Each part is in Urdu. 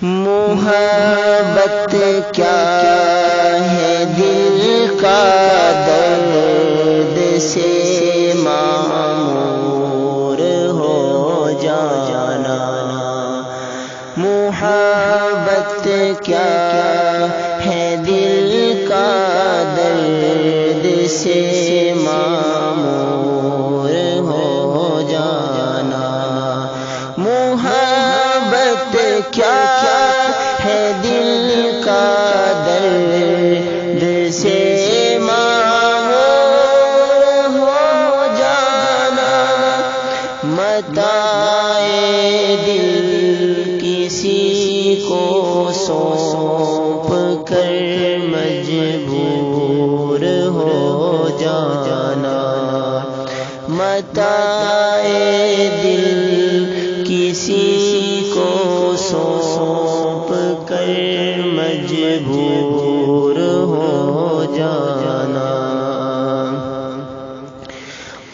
محبت کیا ہے دل کا درد سے معمور ہو جانا، محبت کیا ہے دل کا درد سے معمور ہو جانا، محبت کیا ہے دل کا درد سے معمور ہو جانا، متاع دل کسی کو سونپ کر مجبور ہو جانا، متاع دل کسی کو سونپ کر مجبور ہو جانا،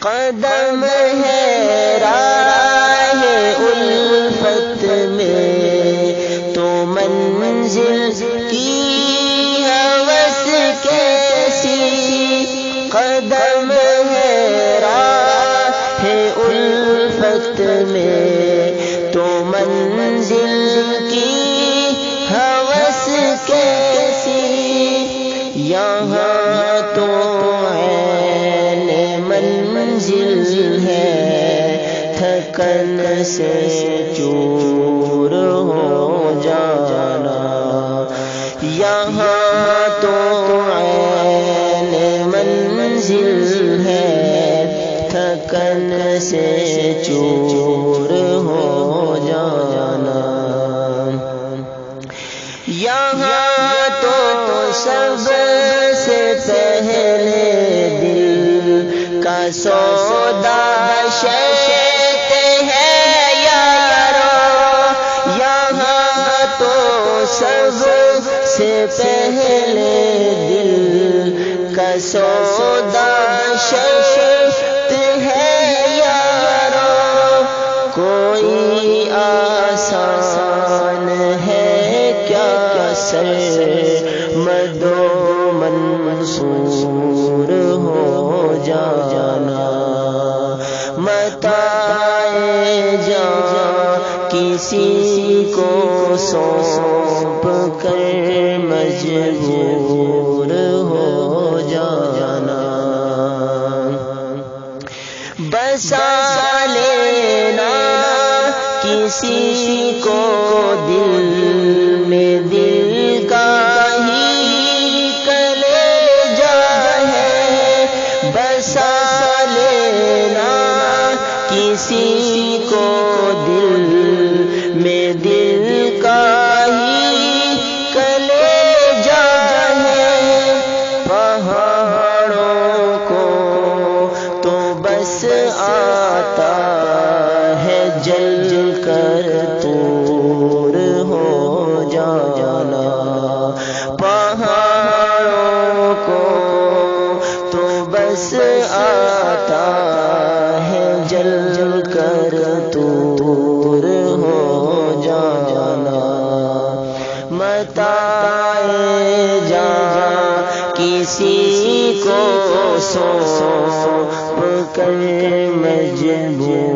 قدم ہے راہ الفت میں تو منزل کی ہوس کیسی، قدم ہے راہ الفت میں تو منزل کی ہوس کیسی، یہاں تو عین منزل ہے تھکن سے چور ہو جانا، یہاں تو عین منزل ہے تھکن سے چور ہو جانا، یہاں تو سب سے پہلے دل کا سودا شیط ہے یارو، یہاں تو سب سے پہلے دل کا سودا شیط ہے یارو، کوئی آسان ہے کیا سرمد و منصور ہو جانا، متاع جان کسی کو سونپ کر مجبور ہو جانا، بسا لینا کسی کو دل میں دل کا ہی کلیجہ ہے، بسا لینا کسی کو دل میں دل کا ہی کلیجہ ہے، پہاڑوں کو تو بس آتا ہے جل کر طور ہو جانا، پہاڑوں کو تو بس آتا ہے جل کر طور ہو جانا، متاع جان کسی کو سونپ کر مجبور